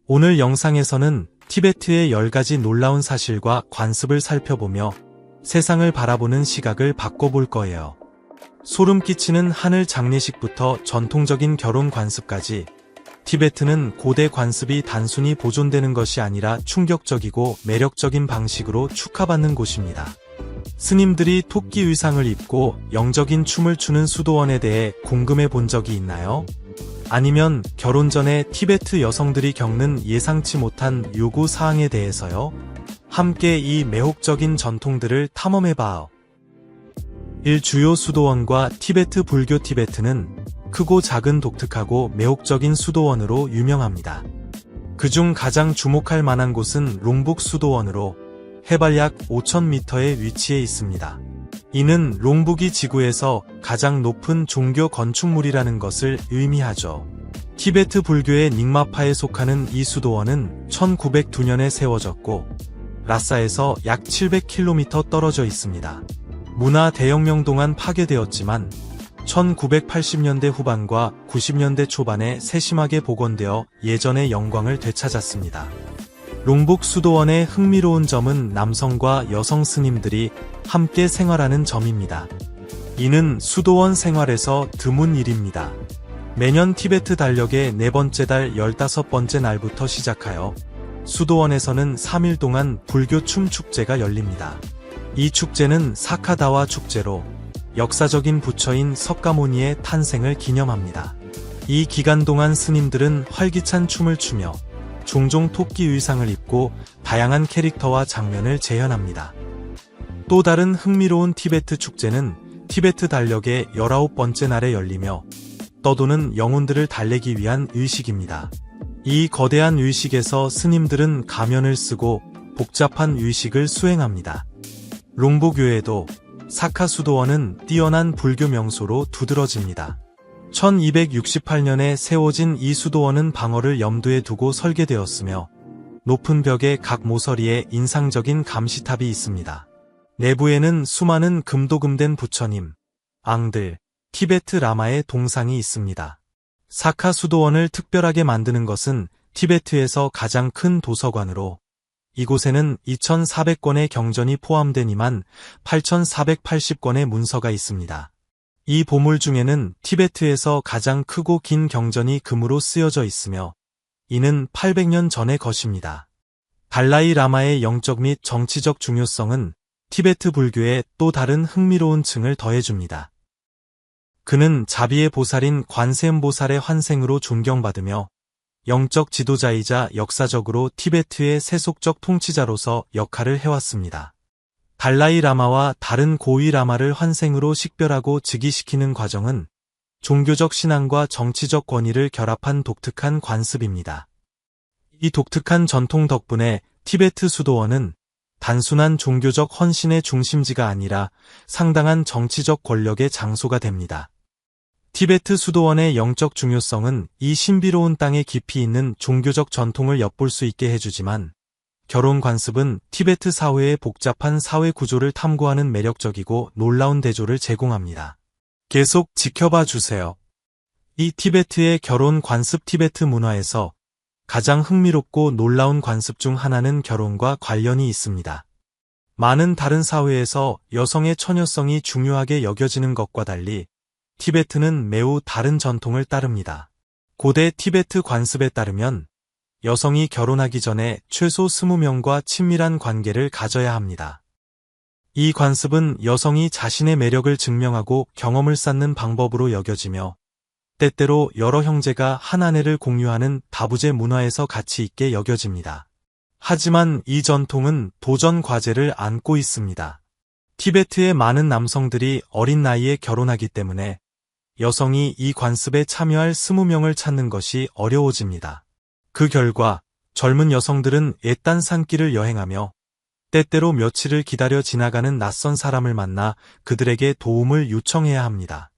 오늘 영상에서는 티베트의 10가지 놀라운 사실과 관습을 살펴보며 세상을 바라보는 시각을 바꿔볼 거예요. 소름 끼치는 하늘 장례식부터 전통적인 결혼 관습까지 티베트는 고대 관습이 단순히 보존되는 것이 아니라 충격적이고 매력적인 방식으로 축하받는 곳입니다. 스님들이 토끼 의상을 입고 영적인 춤을 추는 수도원에 대해 궁금해 본 적이 있나요? 아니면 결혼 전에 티베트 여성들이 겪는 예상치 못한 요구 사항에 대해서요? 함께 이 매혹적인 전통들을 탐험해봐요. 1. 주요 수도원과 티베트 불교. 티베트는 크고 작은 독특하고 매혹적인 수도원으로 유명합니다. 그중 가장 주목할 만한 곳은 롱북 수도원으로 해발 약 5,000m에 위치해 있습니다. 이는 롱북이 지구에서 가장 높은 종교 건축물이라는 것을 의미하죠. 티베트 불교의 닉마파에 속하는 이 수도원은 1902년에 세워졌고 라사에서 약 700km 떨어져 있습니다. 문화 대혁명 동안 파괴되었지만 1980년대 후반과 90년대 초반에 세심하게 복원되어 예전의 영광을 되찾았습니다. 롱북 수도원의 흥미로운 점은 남성과 여성 스님들이 함께 생활하는 점입니다. 이는 수도원 생활에서 드문 일입니다. 매년 티베트 달력의 4번째 달 15번째 날부터 시작하여 수도원에서는 3일 동안 불교 춤 축제가 열립니다. 이 축제는 사카다와 축제로 역사적인 부처인 석가모니의 탄생을 기념합니다. 이 기간 동안 스님들은 활기찬 춤을 추며 종종 토끼 의상을 입고 다양한 캐릭터와 장면을 재현합니다. 또 다른 흥미로운 티베트 축제는 티베트 달력의 19번째 날에 열리며 떠도는 영혼들을 달래기 위한 의식입니다. 이 거대한 의식에서 스님들은 가면을 쓰고 복잡한 의식을 수행합니다. 롱북 외에도 사카 수도원은 뛰어난 불교 명소로 두드러집니다. 1268년에 세워진 이 수도원은 방어를 염두에 두고 설계되었으며 높은 벽의 각 모서리에 인상적인 감시탑이 있습니다. 내부에는 수많은 금도금된 부처님, 앙들, 티베트 라마의 동상이 있습니다. 사카 수도원을 특별하게 만드는 것은 티베트에서 가장 큰 도서관으로 이곳에는 2,400권의 경전이 포함되니만 8,480권의 문서가 있습니다. 이 보물 중에는 티베트에서 가장 크고 긴 경전이 금으로 쓰여져 있으며 이는 800년 전의 것입니다. 달라이 라마의 영적 및 정치적 중요성은 티베트 불교에 또 다른 흥미로운 층을 더해줍니다. 그는 자비의 보살인 관세음보살의 환생으로 존경받으며 영적 지도자이자 역사적으로 티베트의 세속적 통치자로서 역할을 해왔습니다. 달라이 라마와 다른 고위 라마를 환생으로 식별하고 즉위시키는 과정은 종교적 신앙과 정치적 권위를 결합한 독특한 관습입니다. 이 독특한 전통 덕분에 티베트 수도원은 단순한 종교적 헌신의 중심지가 아니라 상당한 정치적 권력의 장소가 됩니다. 티베트 수도원의 영적 중요성은 이 신비로운 땅에 깊이 있는 종교적 전통을 엿볼 수 있게 해주지만 결혼 관습은 티베트 사회의 복잡한 사회 구조를 탐구하는 매력적이고 놀라운 대조를 제공합니다. 계속 지켜봐 주세요. 이 티베트의 결혼 관습. 티베트 문화에서 가장 흥미롭고 놀라운 관습 중 하나는 결혼과 관련이 있습니다. 많은 다른 사회에서 여성의 처녀성이 중요하게 여겨지는 것과 달리 티베트는 매우 다른 전통을 따릅니다. 고대 티베트 관습에 따르면 여성이 결혼하기 전에 최소 20명과 친밀한 관계를 가져야 합니다. 이 관습은 여성이 자신의 매력을 증명하고 경험을 쌓는 방법으로 여겨지며 때때로 여러 형제가 한 아내를 공유하는 다부제 문화에서 가치 있게 여겨집니다. 하지만 이 전통은 도전 과제를 안고 있습니다. 티베트의 많은 남성들이 어린 나이에 결혼하기 때문에 여성이 이 관습에 참여할 20명을 찾는 것이 어려워집니다. 그 결과 젊은 여성들은 애딴 산길을 여행하며 때때로 며칠을 기다려 지나가는 낯선 사람을 만나 그들에게 도움을 요청해야 합니다.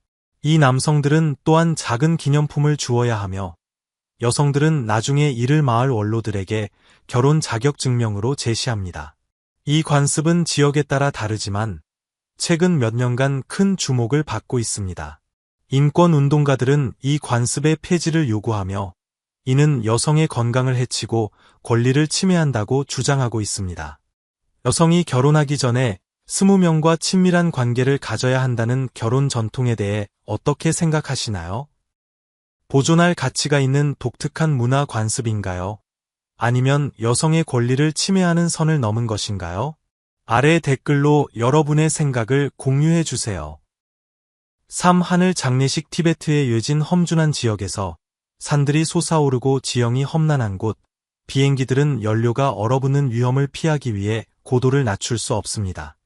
이 남성들은 또한 작은 기념품을 주어야 하며 여성들은 나중에 이를 마을 원로들에게 결혼 자격 증명으로 제시합니다. 이 관습은 지역에 따라 다르지만 최근 몇 년간 큰 주목을 받고 있습니다. 인권운동가들은 이 관습의 폐지를 요구하며 이는 여성의 건강을 해치고 권리를 침해한다고 주장하고 있습니다. 여성이 결혼하기 전에 20명과 친밀한 관계를 가져야 한다는 결혼 전통에 대해 어떻게 생각하시나요? 보존할 가치가 있는 독특한 문화 관습인가요? 아니면 여성의 권리를 침해하는 선을 넘은 것인가요? 아래 댓글로 여러분의 생각을 공유해 주세요. 3. 하늘 장례식. 티베트의 외진 험준한 지역에서 산들이 솟아오르고 지형이 험난한 곳, 비행기들은 연료가 얼어붙는 위험을 피하기 위해 고도를 낮출 수 없습니다.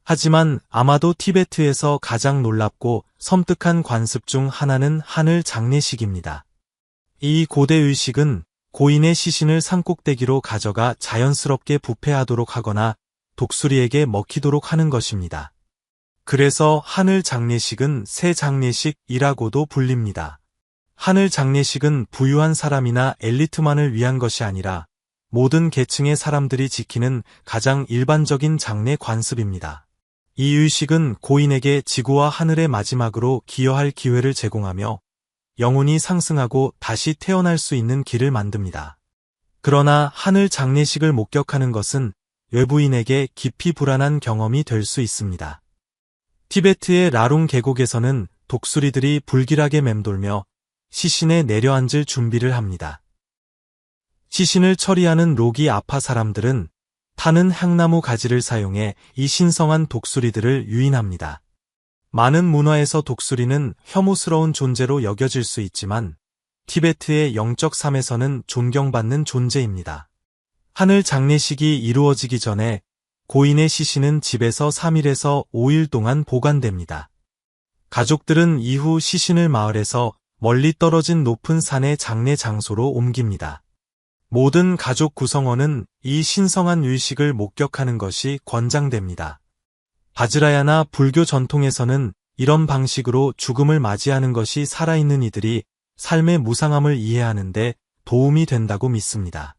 하지만 아마도 티베트에서 가장 놀랍고 섬뜩한 관습 중 하나는 하늘 장례식입니다. 이 고대 의식은 고인의 시신을 산꼭대기로 가져가 자연스럽게 부패하도록 하거나 독수리에게 먹히도록 하는 것입니다. 그래서 하늘 장례식은 새 장례식이라고도 불립니다. 하늘 장례식은 부유한 사람이나 엘리트만을 위한 것이 아니라 모든 계층의 사람들이 지키는 가장 일반적인 장례 관습입니다. 이 의식은 고인에게 지구와 하늘의 마지막으로 기여할 기회를 제공하며 영혼이 상승하고 다시 태어날 수 있는 길을 만듭니다. 그러나 하늘 장례식을 목격하는 것은 외부인에게 깊이 불안한 경험이 될 수 있습니다. 티베트의 라룽 계곡에서는 독수리들이 불길하게 맴돌며 시신에 내려앉을 준비를 합니다. 시신을 처리하는 로기 아파 사람들은 타는 향나무 가지를 사용해 이 신성한 독수리들을 유인합니다. 많은 문화에서 독수리는 혐오스러운 존재로 여겨질 수 있지만 티베트의 영적 삶에서는 존경받는 존재입니다. 하늘 장례식이 이루어지기 전에 고인의 시신은 집에서 3일에서 5일 동안 보관됩니다. 가족들은 이후 시신을 마을에서 멀리 떨어진 높은 산의 장례 장소로 옮깁니다. 모든 가족 구성원은 이 신성한 의식을 목격하는 것이 권장됩니다. 바즈라야나 불교 전통에서는 이런 방식으로 죽음을 맞이하는 것이 살아있는 이들이 삶의 무상함을 이해하는 데 도움이 된다고 믿습니다.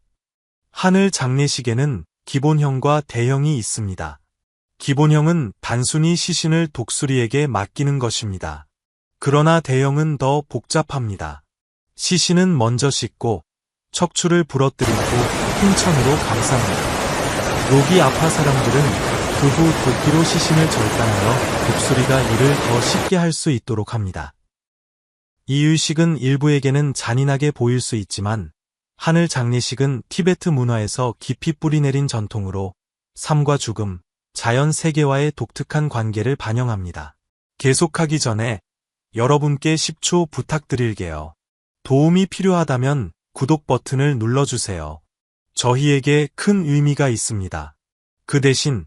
하늘 장례식에는 기본형과 대형이 있습니다. 기본형은 단순히 시신을 독수리에게 맡기는 것입니다. 그러나 대형은 더 복잡합니다. 시신은 먼저 씻고 척추를 부러뜨리고 흰천으로 감쌉니다. 로기 아파 사람들은 그 후 도끼로 시신을 절단하여 독수리가 이를 더 쉽게 할 수 있도록 합니다. 이 의식은 일부에게는 잔인하게 보일 수 있지만 하늘 장례식은 티베트 문화에서 깊이 뿌리내린 전통으로 삶과 죽음, 자연 세계와의 독특한 관계를 반영합니다. 계속하기 전에 여러분께 10초 부탁드릴게요. 도움이 필요하다면 구독 버튼을 눌러주세요. 저희에게 큰 의미가 있습니다. 그 대신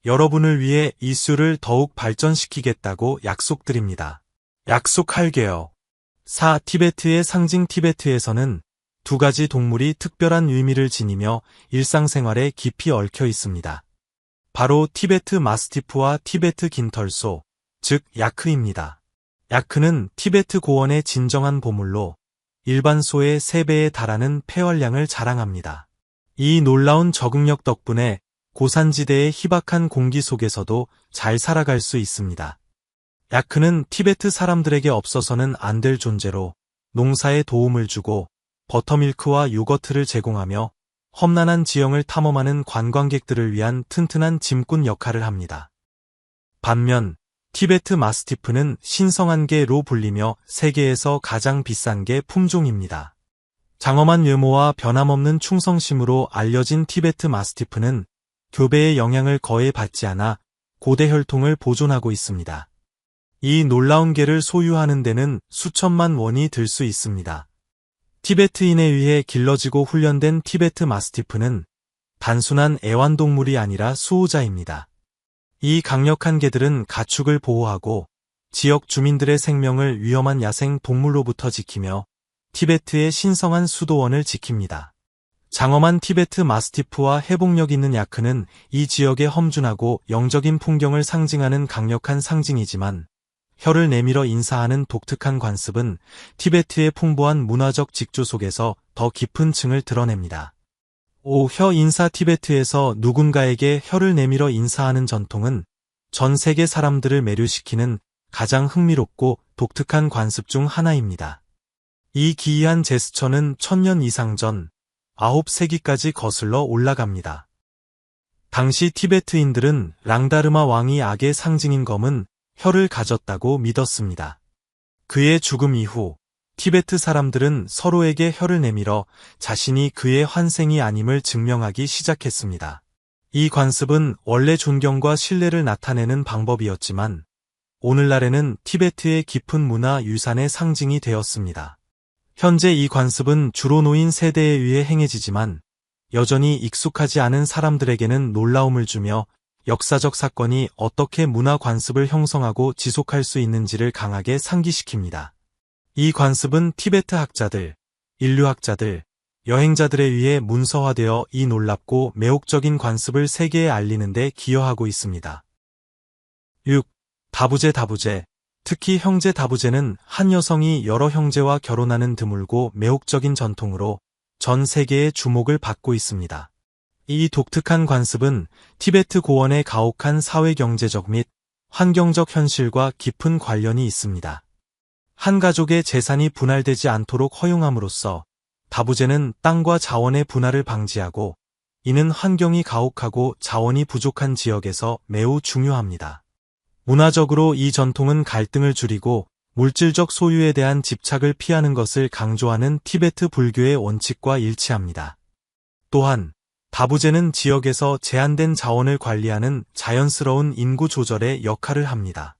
여러분을 위해 이슈를 더욱 발전시키겠다고 약속드립니다. 약속할게요. 4. 티베트의 상징. 티베트에서는 두 가지 동물이 특별한 의미를 지니며 일상생활에 깊이 얽혀 있습니다. 바로 티베트 마스티프와 티베트 긴털소, 즉 야크입니다. 야크는 티베트 고원의 진정한 보물로 일반 소의 3배에 달하는 폐활량을 자랑합니다. 이 놀라운 적응력 덕분에 고산지대의 희박한 공기 속에서도 잘 살아갈 수 있습니다. 야크는 티베트 사람들에게 없어서는 안 될 존재로 농사에 도움을 주고 버터밀크와 요거트를 제공하며 험난한 지형을 탐험하는 관광객들을 위한 튼튼한 짐꾼 역할을 합니다. 반면 티베트 마스티프는 신성한 개로 불리며 세계에서 가장 비싼 개 품종입니다. 장엄한 외모와 변함없는 충성심으로 알려진 티베트 마스티프는 교배의 영향을 거의 받지 않아 고대 혈통을 보존하고 있습니다. 이 놀라운 개를 소유하는 데는 수천만 원이 들 수 있습니다. 티베트인에 의해 길러지고 훈련된 티베트 마스티프는 단순한 애완동물이 아니라 수호자입니다. 이 강력한 개들은 가축을 보호하고 지역 주민들의 생명을 위험한 야생 동물로부터 지키며 티베트의 신성한 수도원을 지킵니다. 장엄한 티베트 마스티프와 회복력 있는 야크는 이 지역의 험준하고 영적인 풍경을 상징하는 강력한 상징이지만 혀를 내밀어 인사하는 독특한 관습은 티베트의 풍부한 문화적 직조 속에서 더 깊은 층을 드러냅니다. 5. 혀 인사. 티베트에서 누군가에게 혀를 내밀어 인사하는 전통은 전 세계 사람들을 매료시키는 가장 흥미롭고 독특한 관습 중 하나입니다. 이 기이한 제스처는 1000년 이상 전 9세기까지 거슬러 올라갑니다. 당시 티베트인들은 랑다르마 왕이 악의 상징인 검은 혀를 가졌다고 믿었습니다. 그의 죽음 이후 티베트 사람들은 서로에게 혀를 내밀어 자신이 그의 환생이 아님을 증명하기 시작했습니다. 이 관습은 원래 존경과 신뢰를 나타내는 방법이었지만 오늘날에는 티베트의 깊은 문화 유산의 상징이 되었습니다. 현재 이 관습은 주로 노인 세대에 의해 행해지지만 여전히 익숙하지 않은 사람들에게는 놀라움을 주며 역사적 사건이 어떻게 문화 관습을 형성하고 지속할 수 있는지를 강하게 상기시킵니다. 이 관습은 티베트 학자들, 인류학자들, 여행자들에 의해 문서화되어 이 놀랍고 매혹적인 관습을 세계에 알리는 데 기여하고 있습니다. 6. 다부제. 특히 형제 다부제는 한 여성이 여러 형제와 결혼하는 드물고 매혹적인 전통으로 전 세계의 주목을 받고 있습니다. 이 독특한 관습은 티베트 고원의 가혹한 사회경제적 및 환경적 현실과 깊은 관련이 있습니다. 한 가족의 재산이 분할되지 않도록 허용함으로써 다부제는 땅과 자원의 분할을 방지하고 이는 환경이 가혹하고 자원이 부족한 지역에서 매우 중요합니다. 문화적으로 이 전통은 갈등을 줄이고 물질적 소유에 대한 집착을 피하는 것을 강조하는 티베트 불교의 원칙과 일치합니다. 또한 다부제는 지역에서 제한된 자원을 관리하는 자연스러운 인구 조절의 역할을 합니다.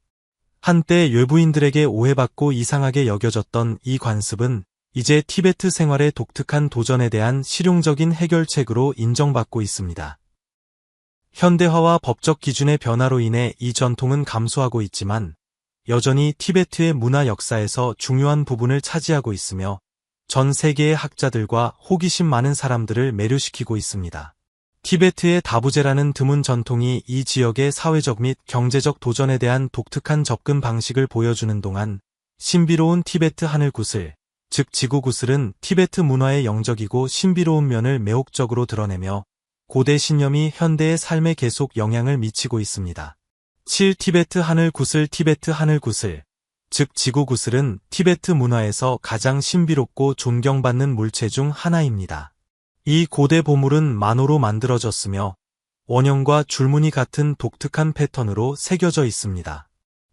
한때 외부인들에게 오해받고 이상하게 여겨졌던 이 관습은 이제 티베트 생활의 독특한 도전에 대한 실용적인 해결책으로 인정받고 있습니다. 현대화와 법적 기준의 변화로 인해 이 전통은 감소하고 있지만 여전히 티베트의 문화 역사에서 중요한 부분을 차지하고 있으며 전 세계의 학자들과 호기심 많은 사람들을 매료시키고 있습니다. 티베트의 다부제라는 드문 전통이 이 지역의 사회적 및 경제적 도전에 대한 독특한 접근 방식을 보여주는 동안 신비로운 티베트 하늘 구슬, 즉 지구 구슬은 티베트 문화의 영적이고 신비로운 면을 매혹적으로 드러내며 고대 신념이 현대의 삶에 계속 영향을 미치고 있습니다. 7. 티베트 하늘 구슬. 즉 지구 구슬은 티베트 문화에서 가장 신비롭고 존경받는 물체 중 하나입니다. 이 고대 보물은 만호로 만들어졌으며 원형과 줄무늬 같은 독특한 패턴으로 새겨져 있습니다.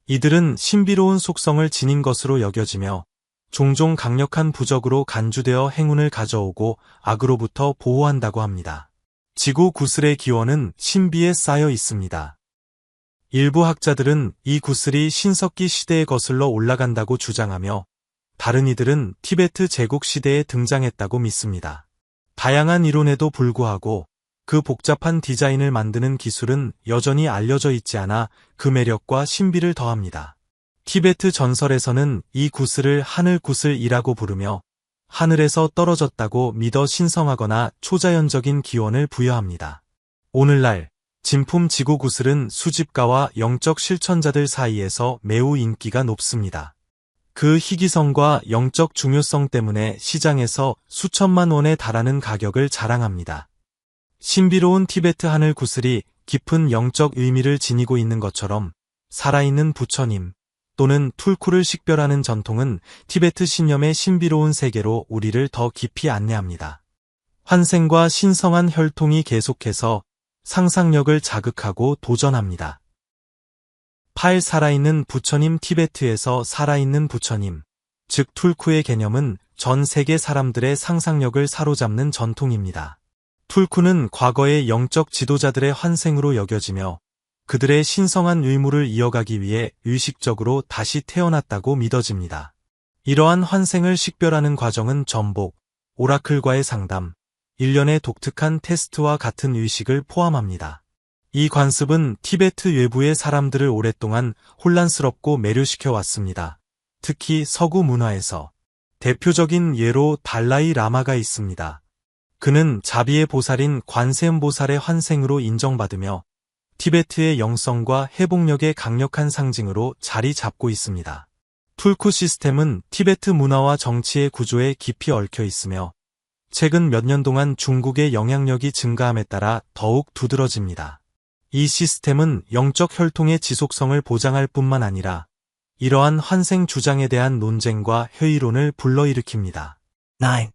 이들은 신비로운 속성을 지닌 것으로 여겨지며 종종 강력한 부적으로 간주되어 행운을 가져오고 악으로부터 보호한다고 합니다. 지구 구슬의 기원은 신비에 쌓여 있습니다. 일부 학자들은 이 구슬이 신석기 시대에 거슬러 올라간다고 주장하며 다른 이들은 티베트 제국 시대에 등장했다고 믿습니다. 다양한 이론에도 불구하고 그 복잡한 디자인을 만드는 기술은 여전히 알려져 있지 않아 그 매력과 신비를 더합니다. 티베트 전설에서는 이 구슬을 하늘 구슬이라고 부르며 하늘에서 떨어졌다고 믿어 신성하거나 초자연적인 기원을 부여합니다. 오늘날 진품 지구 구슬은 수집가와 영적 실천자들 사이에서 매우 인기가 높습니다. 그 희귀성과 영적 중요성 때문에 시장에서 수천만 원에 달하는 가격을 자랑합니다. 신비로운 티베트 하늘 구슬이 깊은 영적 의미를 지니고 있는 것처럼 살아있는 부처님 또는 툴쿠를 식별하는 전통은 티베트 신념의 신비로운 세계로 우리를 더 깊이 안내합니다. 환생과 신성한 혈통이 계속해서 상상력을 자극하고 도전합니다. 8. 살아있는 부처님. 티베트에서 살아있는 부처님, 즉 툴쿠의 개념은 전 세계 사람들의 상상력을 사로잡는 전통입니다. 툴쿠는 과거의 영적 지도자들의 환생으로 여겨지며 그들의 신성한 의무를 이어가기 위해 의식적으로 다시 태어났다고 믿어집니다. 이러한 환생을 식별하는 과정은 전복, 오라클과의 상담, 일련의 독특한 테스트와 같은 의식을 포함합니다. 이 관습은 티베트 외부의 사람들을 오랫동안 혼란스럽고 매료시켜 왔습니다. 특히 서구 문화에서 대표적인 예로 달라이 라마가 있습니다. 그는 자비의 보살인 관세음보살의 환생으로 인정받으며 티베트의 영성과 회복력의 강력한 상징으로 자리 잡고 있습니다. 툴쿠 시스템은 티베트 문화와 정치의 구조에 깊이 얽혀 있으며 최근 몇 년 동안 중국의 영향력이 증가함에 따라 더욱 두드러집니다. 이 시스템은 영적 혈통의 지속성을 보장할 뿐만 아니라 이러한 환생 주장에 대한 논쟁과 회의론을 불러일으킵니다. 9.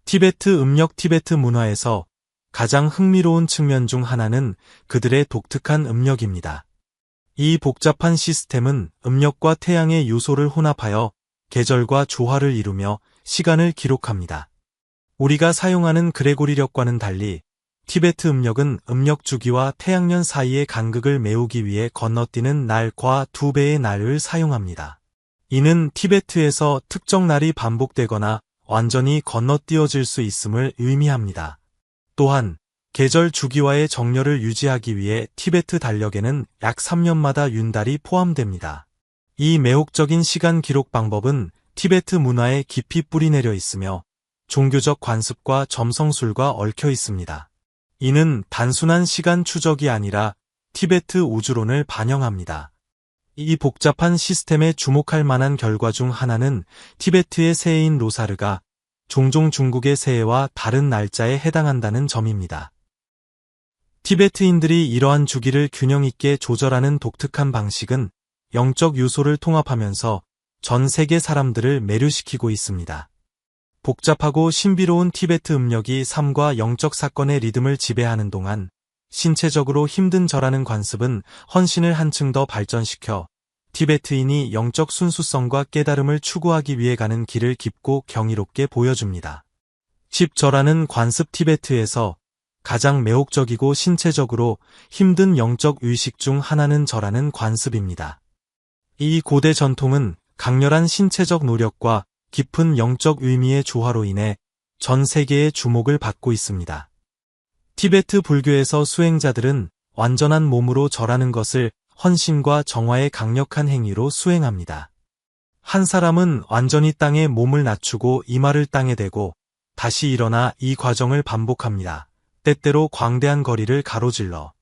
티베트 음력 티베트 문화에서 가장 흥미로운 측면 중 하나는 그들의 독특한 음력입니다. 이 복잡한 시스템은 음력과 태양의 요소를 혼합하여 계절과 조화를 이루며 시간을 기록합니다. 우리가 사용하는 그레고리력과는 달리 티베트 음력은 음력 주기와 태양년 사이의 간극을 메우기 위해 건너뛰는 날과 2배의 날을 사용합니다. 이는 티베트에서 특정 날이 반복되거나 완전히 건너뛰어질 수 있음을 의미합니다. 또한 계절 주기와의 정렬을 유지하기 위해 티베트 달력에는 약 3년마다 윤달이 포함됩니다. 이 매혹적인 시간 기록 방법은 티베트 문화에 깊이 뿌리내려 있으며 종교적 관습과 점성술과 얽혀 있습니다. 이는 단순한 시간 추적이 아니라 티베트 우주론을 반영합니다. 이 복잡한 시스템에 주목할 만한 결과 중 하나는 티베트의 새해인 로사르가 종종 중국의 새해와 다른 날짜에 해당한다는 점입니다. 티베트인들이 이러한 주기를 균형 있게 조절하는 독특한 방식은 영적 요소를 통합하면서 전 세계 사람들을 매료시키고 있습니다. 복잡하고 신비로운 티베트 음력이 삶과 영적 사건의 리듬을 지배하는 동안 신체적으로 힘든 저라는 관습은 헌신을 한층 더 발전시켜 티베트인이 영적 순수성과 깨달음을 추구하기 위해 가는 길을 깊고 경이롭게 보여줍니다. 10저라는 관습 티베트에서 가장 매혹적이고 신체적으로 힘든 영적 의식 중 하나는 저라는 관습입니다. 이 고대 전통은 강렬한 신체적 노력과 깊은 영적 의미의 조화로 인해 전 세계의 주목을 받고 있습니다. 티베트 불교에서 수행자들은 완전한 몸으로 절하는 것을 헌신과 정화의 강력한 행위로 수행합니다. 한 사람은 완전히 땅에 몸을 낮추고 이마를 땅에 대고 다시 일어나 이 과정을 반복합니다. 때때로 광대한 거리를 가로질러.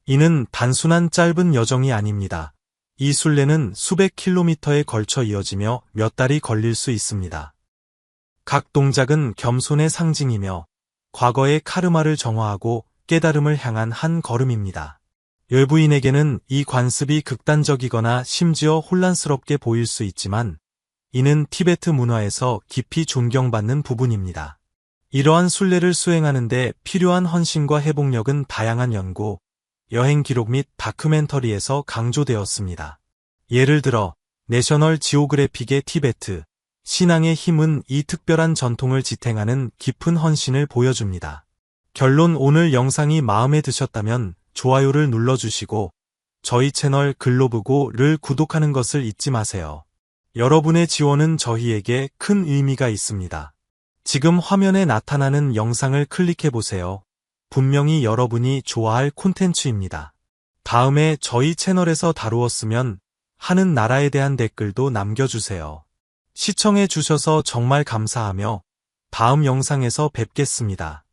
이는 단순한 짧은 여정이 아닙니다. 이 순례는 수백 킬로미터에 걸쳐 이어지며 몇 달이 걸릴 수 있습니다. 각 동작은 겸손의 상징이며 과거의 카르마를 정화하고 깨달음을 향한 한 걸음입니다. 외부인에게는 이 관습이 극단적이거나 심지어 혼란스럽게 보일 수 있지만 이는 티베트 문화에서 깊이 존경받는 부분입니다. 이러한 순례를 수행하는 데 필요한 헌신과 회복력은 다양한 연구, 여행 기록 및 다큐멘터리에서 강조되었습니다. 예를 들어 내셔널 지오그래픽의 티베트, 신앙의 힘은 이 특별한 전통을 지탱하는 깊은 헌신을 보여줍니다. 결론 오늘 영상이 마음에 드셨다면 좋아요를 눌러주시고 저희 채널 글로브고를 구독하는 것을 잊지 마세요. 여러분의 지원은 저희에게 큰 의미가 있습니다. 지금 화면에 나타나는 영상을 클릭해보세요. 분명히 여러분이 좋아할 콘텐츠입니다. 다음에 저희 채널에서 다루었으면 하는 나라에 대한 댓글도 남겨주세요. 시청해주셔서 정말 감사하며 다음 영상에서 뵙겠습니다.